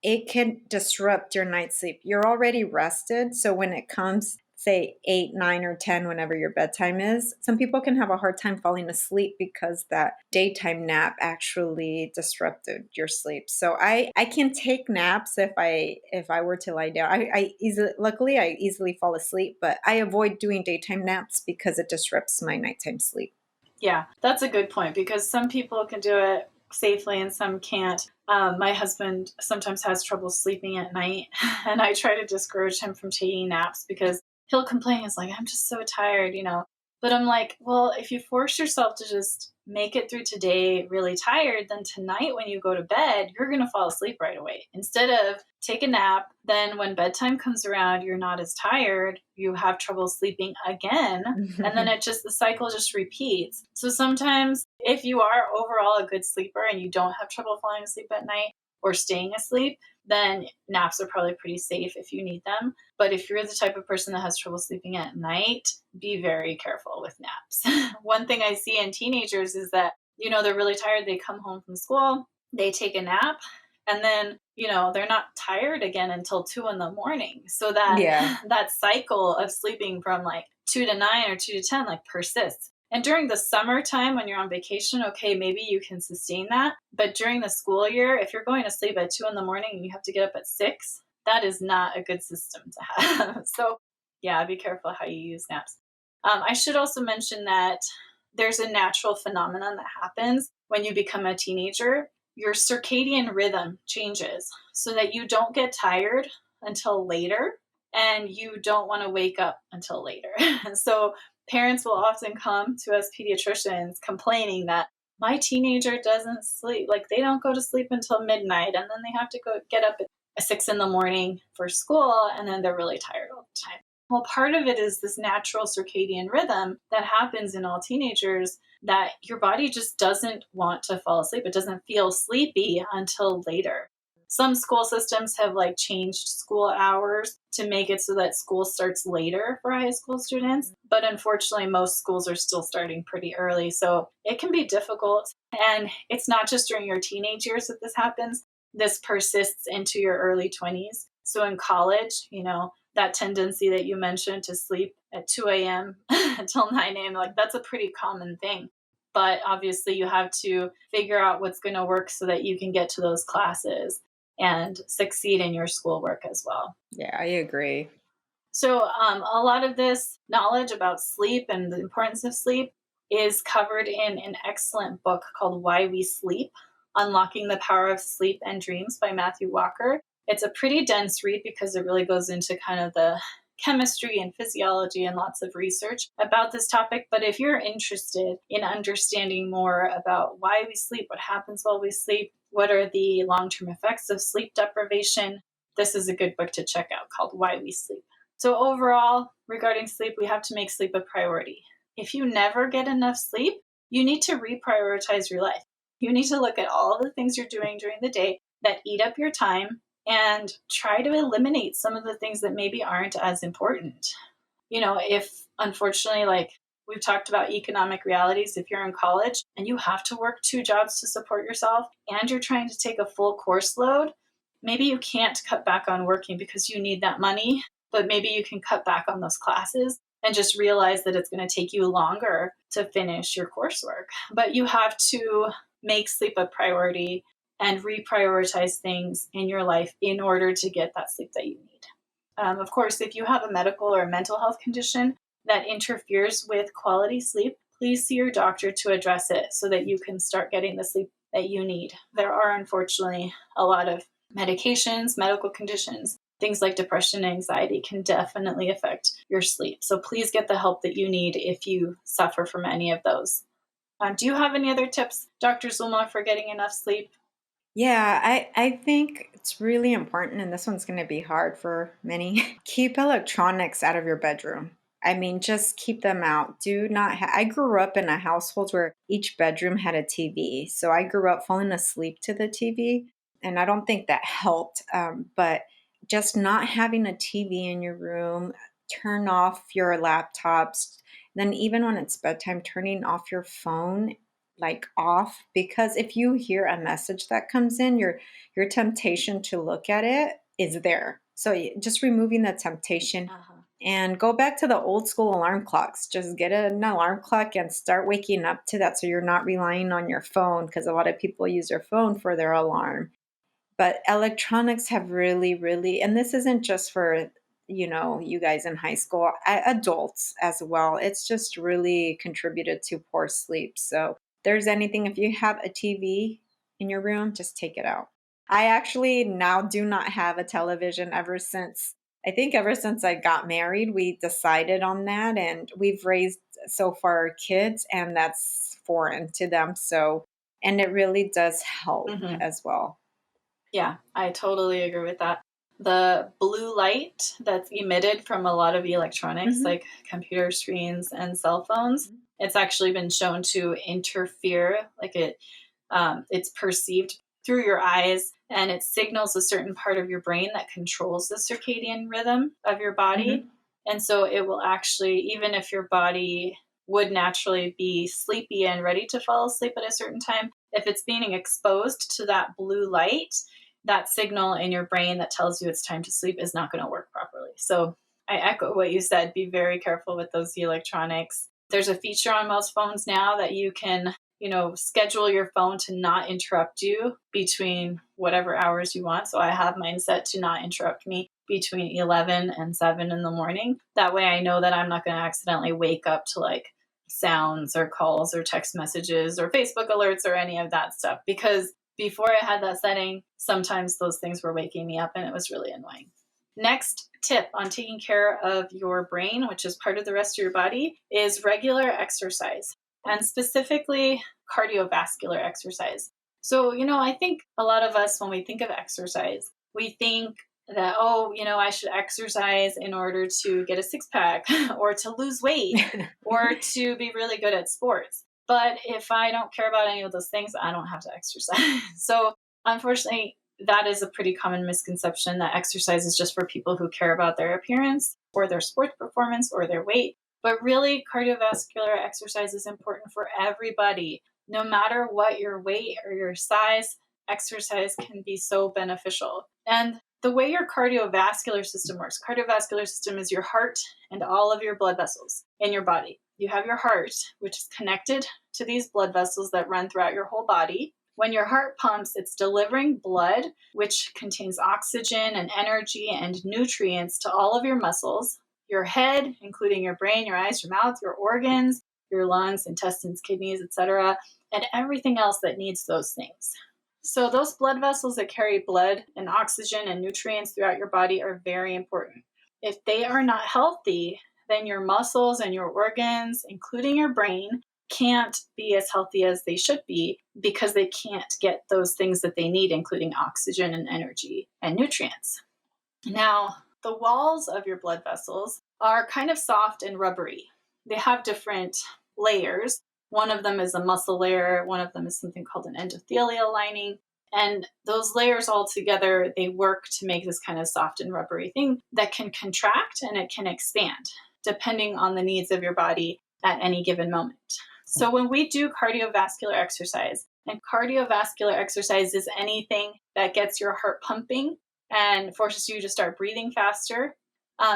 it can disrupt your night's sleep. You're already rested. So when it comes, say, 8, 9, or 10, whenever your bedtime is, some people can have a hard time falling asleep because that daytime nap actually disrupted your sleep. So I can take naps if I were to lie down. I easily luckily I easily fall asleep, but I avoid doing daytime naps because it disrupts my nighttime sleep. Yeah, that's a good point because some people can do it safely and some can't. My husband sometimes has trouble sleeping at night, and I try to discourage him from taking naps because he'll complain. He's like, I'm just so tired. But I'm like, well, if you force yourself to just make it through today really tired, then tonight when you go to bed, you're going to fall asleep right away. Instead of take a nap, then when bedtime comes around, you're not as tired, you have trouble sleeping again, and then the cycle just repeats. So sometimes if you are overall a good sleeper and you don't have trouble falling asleep at night or staying asleep, then naps are probably pretty safe if you need them. But if you're the type of person that has trouble sleeping at night, be very careful with naps. One thing I see in teenagers is that, they're really tired, they come home from school, they take a nap, and then, they're not tired again until 2 in the morning. So that Yeah. that cycle of sleeping from like 2 to 9 or 2 to 10 like persists. And during the summertime when you're on vacation, okay, maybe you can sustain that. But during the school year, if you're going to sleep at 2 in the morning and you have to get up at 6, that is not a good system to have. So yeah, be careful how you use naps. I should also mention that there's a natural phenomenon that happens when you become a teenager. Your circadian rhythm changes so that you don't get tired until later and you don't want to wake up until later. So parents will often come to us pediatricians complaining that my teenager doesn't sleep, like they don't go to sleep until midnight, and then they have to go get up at 6 in the morning for school, and then they're really tired all the time. Well, part of it is this natural circadian rhythm that happens in all teenagers, that your body just doesn't want to fall asleep. It doesn't feel sleepy until later. Some school systems have like changed school hours to make it so that school starts later for high school students. But unfortunately, most schools are still starting pretty early. So it can be difficult. And it's not just during your teenage years that this happens. This persists into your early 20s. So in college, that tendency that you mentioned to sleep at 2 a.m. until 9 a.m., like that's a pretty common thing. But obviously, you have to figure out what's going to work so that you can get to those classes and succeed in your schoolwork as well. Yeah, I agree. So, a lot of this knowledge about sleep and the importance of sleep is covered in an excellent book called Why We Sleep: Unlocking the Power of Sleep and Dreams by Matthew Walker. It's a pretty dense read because it really goes into kind of the chemistry and physiology and lots of research about this topic. But if you're interested in understanding more about why we sleep, what happens while we sleep, what are the long term effects of sleep deprivation, this is a good book to check out called Why We Sleep. So, overall, regarding sleep, we have to make sleep a priority. If you never get enough sleep, you need to reprioritize your life. You need to look at all the things you're doing during the day that eat up your time and try to eliminate some of the things that maybe aren't as important. If unfortunately, like we've talked about economic realities, if you're in college and you have to work 2 jobs to support yourself and you're trying to take a full course load, maybe you can't cut back on working because you need that money, but maybe you can cut back on those classes and just realize that it's going to take you longer to finish your coursework. But you have to make sleep a priority and reprioritize things in your life in order to get that sleep that you need. Of course, if you have a medical or mental health condition that interferes with quality sleep, please see your doctor to address it so that you can start getting the sleep that you need. There are unfortunately a lot of medications, medical conditions, things like depression and anxiety can definitely affect your sleep. So please get the help that you need if you suffer from any of those. Do you have any other tips, Dr. Zulma, for getting enough sleep? Yeah, I think it's really important, and this one's going to be hard for many. Keep electronics out of your bedroom. I mean, just keep them out. Do not. I grew up in a household where each bedroom had a TV, so I grew up falling asleep to the TV, and I don't think that helped. But just not having a TV in your room, turn off your laptops. Then even when it's bedtime, turning off your phone like off, because if you hear a message that comes in, your temptation to look at it is there. So just removing the temptation, Uh-huh. and go back to the old school alarm clocks. Just get an alarm clock and start waking up to that, so you're not relying on your phone, because a lot of people use their phone for their alarm. But electronics have really, really, and this isn't just for, you guys in high school, adults as well. It's just really contributed to poor sleep. So, there's anything, if you have a TV in your room, just take it out. I actually now do not have a television ever since I got married. We decided on that, and we've raised so far kids, and that's foreign to them. So, and it really does help Mm-hmm. as well. Yeah, I totally agree with that. The blue light that's emitted from a lot of electronics, Mhm. like computer screens and cell phones, it's actually been shown to interfere, it's perceived through your eyes and it signals a certain part of your brain that controls the circadian rhythm of your body. Mhm. And so it will actually, even if your body would naturally be sleepy and ready to fall asleep at a certain time, if it's being exposed to that blue light, that signal in your brain that tells you it's time to sleep is not going to work properly. So I echo what you said. Be very careful with those electronics. There's a feature on most phones now that you can, schedule your phone to not interrupt you between whatever hours you want. So I have mine set to not interrupt me between 11 and 7 in the morning. That way I know that I'm not going to accidentally wake up to like sounds or calls or text messages or Facebook alerts or any of that stuff. Because before I had that setting, sometimes those things were waking me up and it was really annoying. Next tip on taking care of your brain, which is part of the rest of your body, is regular exercise, and specifically cardiovascular exercise. So, I think a lot of us, when we think of exercise, we think that, I should exercise in order to get a six pack or to lose weight or to be really good at sports. But if I don't care about any of those things, I don't have to exercise. So, unfortunately, that is a pretty common misconception that exercise is just for people who care about their appearance or their sports performance or their weight. But really, cardiovascular exercise is important for everybody. No matter what your weight or your size, exercise can be so beneficial. And the way your cardiovascular system works, cardiovascular system is your heart and all of your blood vessels in your body. You have your heart, which is connected to these blood vessels that run throughout your whole body. When your heart pumps, it's delivering blood, which contains oxygen and energy and nutrients to all of your muscles, your head, including your brain, your eyes, your mouth, your organs, your lungs, intestines, kidneys, etc., and everything else that needs those things. So those blood vessels that carry blood and oxygen and nutrients throughout your body are very important. If they are not healthy, then your muscles and your organs, including your brain, can't be as healthy as they should be because they can't get those things that they need, including oxygen and energy and nutrients. Now, the walls of your blood vessels are kind of soft and rubbery. They have different layers. One of them is a muscle layer. One of them is something called an endothelial lining. And those layers all together, they work to make this kind of soft and rubbery thing that can contract and it can expand depending on the needs of your body at any given moment. So when we do cardiovascular exercise, and cardiovascular exercise is anything that gets your heart pumping and forces you to start breathing faster.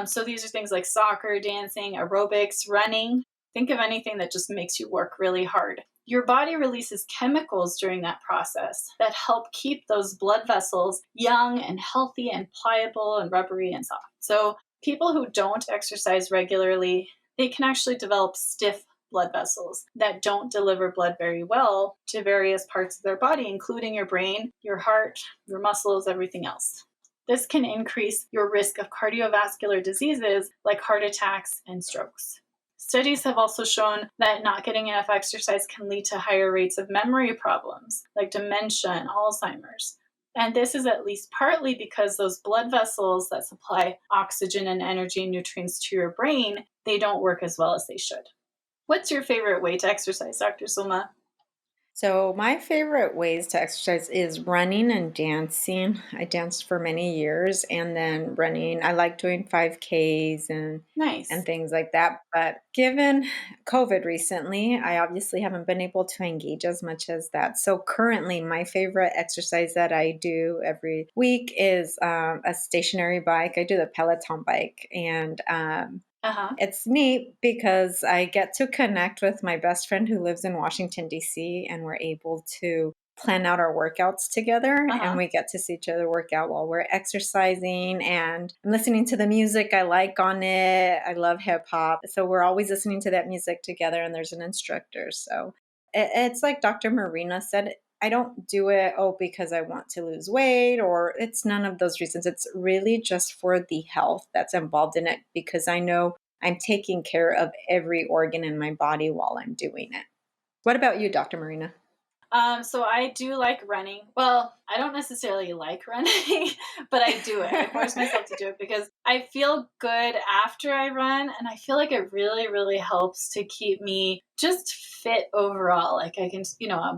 So these are things like soccer, dancing, aerobics, running. Think of anything that just makes you work really hard. Your body releases chemicals during that process that help keep those blood vessels young and healthy and pliable and rubbery and soft. So people who don't exercise regularly, they can actually develop stiff blood vessels that don't deliver blood very well to various parts of their body, including your brain, your heart, your muscles, everything else. This can increase your risk of cardiovascular diseases like heart attacks and strokes. Studies have also shown that not getting enough exercise can lead to higher rates of memory problems like dementia and Alzheimer's. And this is at least partly because those blood vessels that supply oxygen and energy and nutrients to your brain, they don't work as well as they should. What's your favorite way to exercise, Dr. Sulma? So my favorite ways to exercise is running and dancing. I danced for many years, and then running. I like doing 5Ks and Nice. things like that. But given COVID recently, I obviously haven't been able to engage as much as that. So currently, my favorite exercise that I do every week is a stationary bike. I do the Peloton bike, and Uh-huh. it's neat because I get to connect with my best friend who lives in Washington, D.C., and we're able to plan out our workouts together, and Uh-huh. we get to see each other work out while we're exercising. And I'm listening to the music I like on it. I love hip hop. So we're always listening to that music together, and there's an instructor. So it's like Dr. Marina said. I don't do it, because I want to lose weight, or it's none of those reasons. It's really just for the health that's involved in it, because I know I'm taking care of every organ in my body while I'm doing it. What about you, Dr. Marina? So I do like running. Well, I don't necessarily like running, but I do it. I force myself to do it because I feel good after I run, and I feel like it really, really helps to keep me just fit overall. Like I can,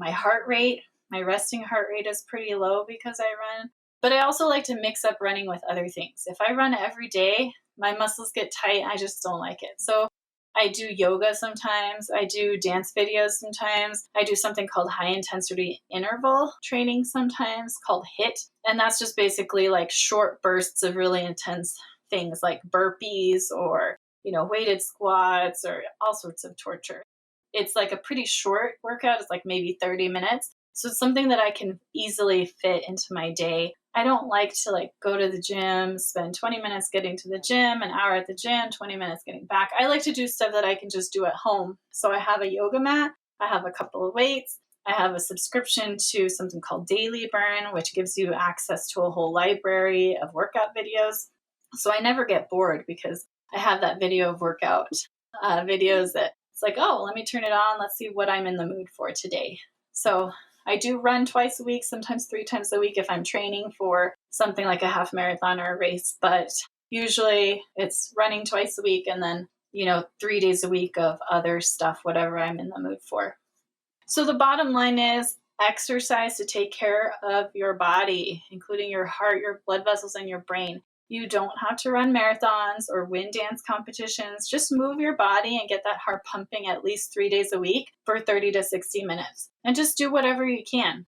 my heart rate, my resting heart rate is pretty low because I run. But I also like to mix up running with other things. If I run every day, my muscles get tight. I just don't like it. So I do yoga sometimes. I do dance videos sometimes. I do something called high intensity interval training sometimes called HIIT. And that's just basically like short bursts of really intense things like burpees or, weighted squats or all sorts of torture. It's like a pretty short workout. It's like maybe 30 minutes. So it's something that I can easily fit into my day. I don't like to like go to the gym, spend 20 minutes getting to the gym, an hour at the gym, 20 minutes getting back. I like to do stuff that I can just do at home. So I have a yoga mat, I have a couple of weights, I have a subscription to something called Daily Burn, which gives you access to a whole library of workout videos. So I never get bored because I have that video of workout videos that it's like, oh, let me turn it on. Let's see what I'm in the mood for today. So I do run twice a week, sometimes 3 times a week if I'm training for something like a half marathon or a race. But usually it's running twice a week and then, 3 days a week of other stuff, whatever I'm in the mood for. So the bottom line is exercise to take care of your body, including your heart, your blood vessels, and your brain. You don't have to run marathons or win dance competitions. Just move your body and get that heart pumping at least 3 days a week for 30 to 60 minutes. And just do whatever you can.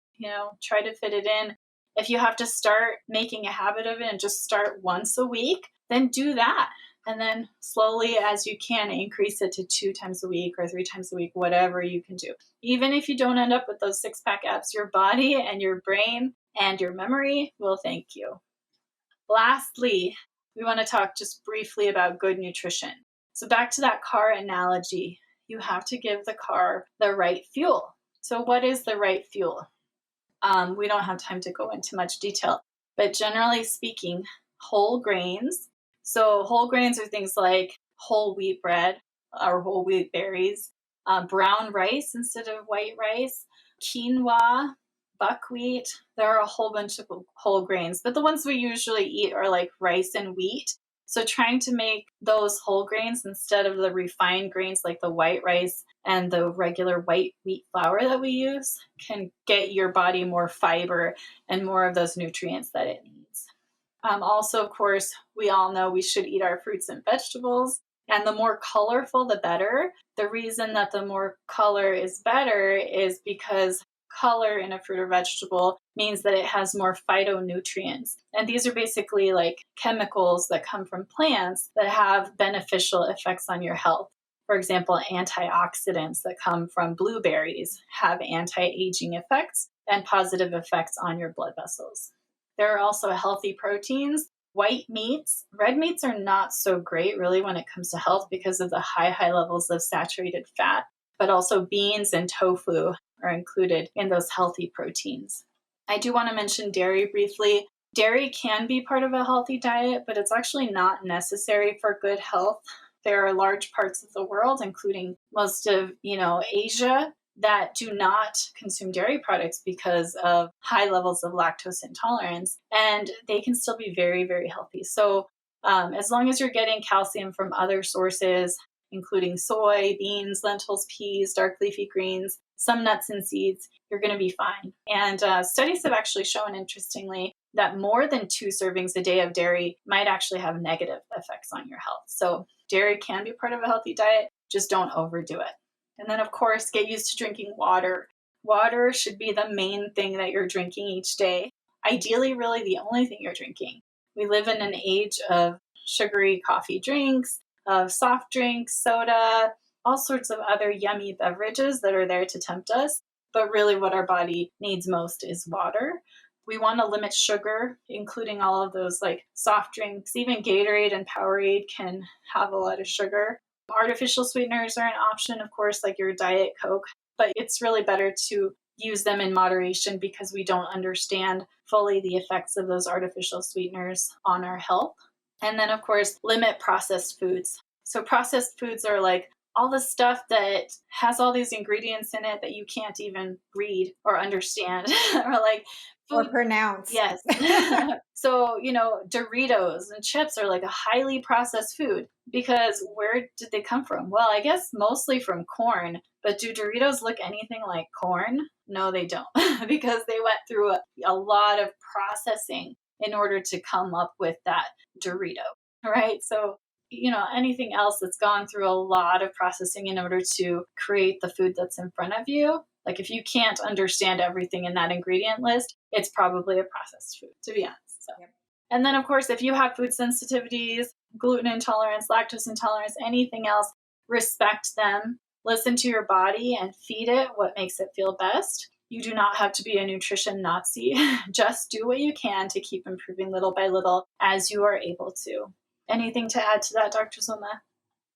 Try to fit it in. If you have to start making a habit of it and just start once a week, then do that. And then slowly as you can, increase it to 2 times a week or 3 times a week, whatever you can do. Even if you don't end up with those six-pack abs, your body and your brain and your memory will thank you. Lastly, we want to talk just briefly about good nutrition. So back to that car analogy, you have to give the car the right fuel. So what is the right fuel? We don't have time to go into much detail, but generally speaking, whole grains. So whole grains are things like whole wheat bread or whole wheat berries, brown rice instead of white rice, quinoa, buckwheat. There are a whole bunch of whole grains, but the ones we usually eat are like rice and wheat. So trying to make those whole grains instead of the refined grains like the white rice and the regular white wheat flour that we use can get your body more fiber and more of those nutrients that it needs. Also, of course, we all know we should eat our fruits and vegetables. And the more colorful, the better. The reason that the more color is better is because color in a fruit or vegetable means that it has more phytonutrients. And these are basically like chemicals that come from plants that have beneficial effects on your health. For example, antioxidants that come from blueberries have anti-aging effects and positive effects on your blood vessels. There are also healthy proteins. White meats, red meats are not so great really when it comes to health because of the high levels of saturated fat, but also beans and tofu are included in those healthy proteins. I do want to mention dairy briefly. Dairy can be part of a healthy diet, but it's actually not necessary for good health. There are large parts of the world, including most of, Asia, that do not consume dairy products because of high levels of lactose intolerance, and they can still be very, very healthy. So as long as you're getting calcium from other sources, including soy, beans, lentils, peas, dark leafy greens, some nuts and seeds, you're going to be fine. And studies have actually shown, interestingly, that more than 2 servings a day of dairy might actually have negative effects on your health. So dairy can be part of a healthy diet, just don't overdo it. And then, of course, get used to drinking water. Water should be the main thing that you're drinking each day. Ideally, really the only thing you're drinking. We live in an age of sugary coffee drinks, of soft drinks, soda, all sorts of other yummy beverages that are there to tempt us. But really what our body needs most is water. We want to limit sugar, including all of those like soft drinks. Even Gatorade and Powerade can have a lot of sugar. Artificial sweeteners are an option, of course, like your Diet Coke, but it's really better to use them in moderation because we don't understand fully the effects of those artificial sweeteners on our health. And then, of course, limit processed foods. So processed foods are like all the stuff that has all these ingredients in it that you can't even read or understand or like Or food. pronounce. Yes. So, Doritos and chips are like a highly processed food because where did they come from? Well, I guess mostly from corn, but do Doritos look anything like corn? No, they don't because they went through a lot of processing in order to come up with that Dorito, right? So, anything else that's gone through a lot of processing in order to create the food that's in front of you. Like if you can't understand everything in that ingredient list, it's probably a processed food, to be honest. So. Yep. And then, of course, if you have food sensitivities, gluten intolerance, lactose intolerance, anything else, respect them. Listen to your body and feed it what makes it feel best. You do not have to be a nutrition Nazi. Just do what you can to keep improving little by little as you are able to. Anything to add to that, Dr. Zulma?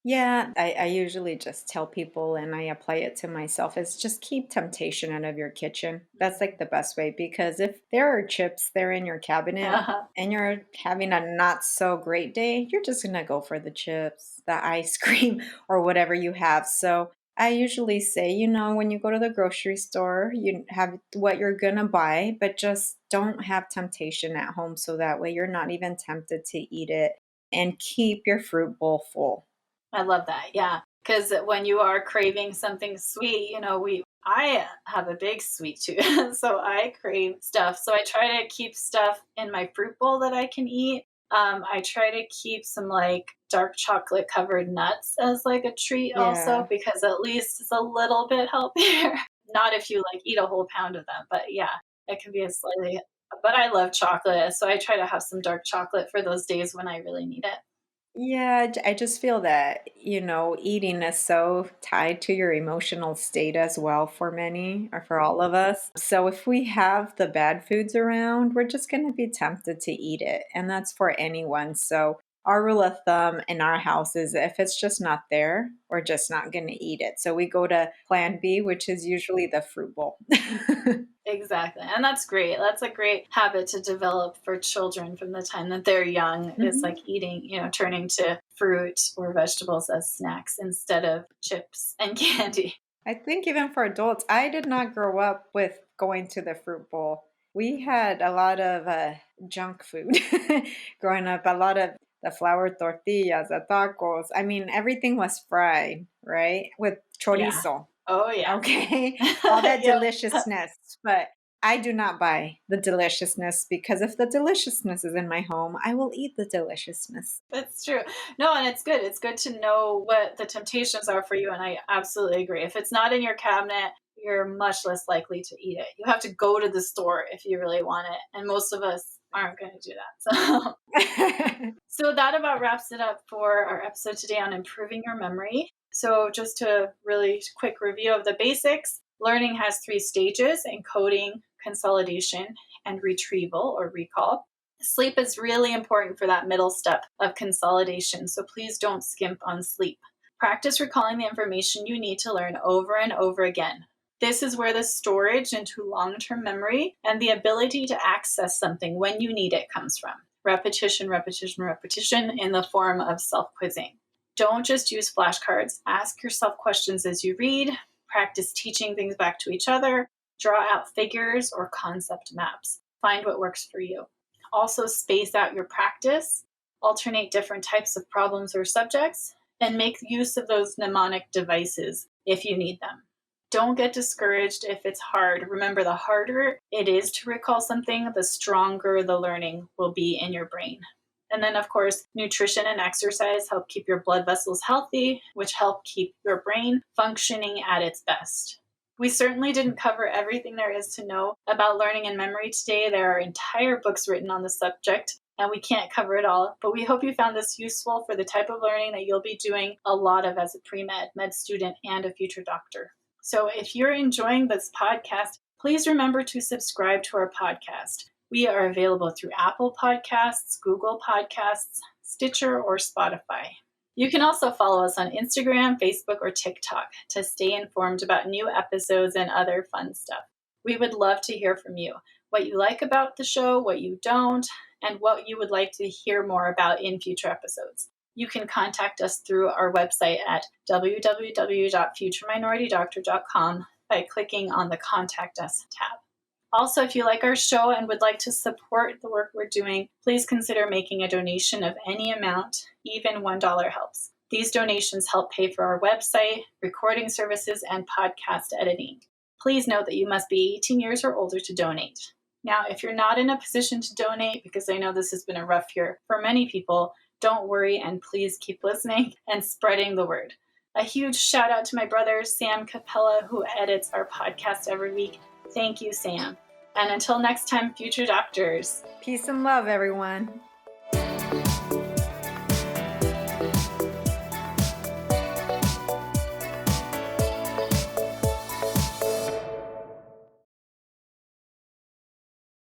Yeah, I usually just tell people and I apply it to myself is just keep temptation out of your kitchen. That's like the best way because if there are chips there in your cabinet Uh-huh. and you're having a not so great day, you're just gonna go for the chips, the ice cream, or whatever you have. So I usually say, when you go to the grocery store, you have what you're gonna buy, but just don't have temptation at home so that way you're not even tempted to eat it and keep your fruit bowl full. I love that. Yeah. Because when you are craving something sweet, I have a big sweet tooth, so I crave stuff. So I try to keep stuff in my fruit bowl that I can eat. I try to keep some like dark chocolate covered nuts as like a treat also, Yeah. because at least it's a little bit healthier. Not if you like eat a whole pound of them, but yeah, it can be a slightly. But I love chocolate, so I try to have some dark chocolate for those days when I really need it. Yeah, I just feel that, eating is so tied to your emotional state as well for many or for all of us. So if we have the bad foods around, we're just going to be tempted to eat it. And that's for anyone. So our rule of thumb in our house is if it's just not there, we're just not going to eat it. So we go to plan B, which is usually the fruit bowl. Exactly. And that's great. That's a great habit to develop for children from the time that they're young is like Mhm. eating, turning to fruit or vegetables as snacks instead of chips and candy. I think even for adults, I did not grow up with going to the fruit bowl. We had a lot of junk food growing up, a lot of the flour tortillas, the tacos. I mean, everything was fried, right? With Yeah. chorizo. Oh, yeah. Okay, all that Yep. deliciousness. But I do not buy the deliciousness because if the deliciousness is in my home, I will eat the deliciousness. That's true. No, and it's good. It's good to know what the temptations are for you. And I absolutely agree. If it's not in your cabinet, you're much less likely to eat it. You have to go to the store if you really want it. And most of us aren't going to do that. So So that about wraps it up for our episode today on improving your memory. So just to really quick review of the basics, learning has three stages: encoding, consolidation, and retrieval or recall. Sleep is really important for that middle step of consolidation, so please don't skimp on sleep. Practice recalling the information you need to learn over and over again. This is where the storage into long term memory and the ability to access something when you need it comes from. Repetition, repetition, repetition in the form of self quizzing. Don't just use flashcards. Ask yourself questions as you read. Practice teaching things back to each other. Draw out figures or concept maps. Find what works for you. Also, space out your practice. Alternate different types of problems or subjects. And make use of those mnemonic devices if you need them. Don't get discouraged if it's hard. Remember, the harder it is to recall something, the stronger the learning will be in your brain. And then, of course, nutrition and exercise help keep your blood vessels healthy, which help keep your brain functioning at its best. We certainly didn't cover everything there is to know about learning and memory today. There are entire books written on the subject, and we can't cover it all. But we hope you found this useful for the type of learning that you'll be doing a lot of as a pre-med, med student, and a future doctor. So if you're enjoying this podcast, please remember to subscribe to our podcast. We are available through Apple Podcasts, Google Podcasts, Stitcher, or Spotify. You can also follow us on Instagram, Facebook, or TikTok to stay informed about new episodes and other fun stuff. We would love to hear from you, what you like about the show, what you don't, and what you would like to hear more about in future episodes. You can contact us through our website at www.futureminoritydoctor.com by clicking on the Contact Us tab. Also, if you like our show and would like to support the work we're doing, please consider making a donation of any amount. Even $1 helps. These donations help pay for our website, recording services, and podcast editing. Please note that you must be 18 years or older to donate. Now, if you're not in a position to donate, because I know this has been a rough year for many people, don't worry and please keep listening and spreading the word. A huge shout out to my brother, Sam Capella, who edits our podcast every week. Thank you, Sam. And until next time, future doctors. Peace and love, everyone.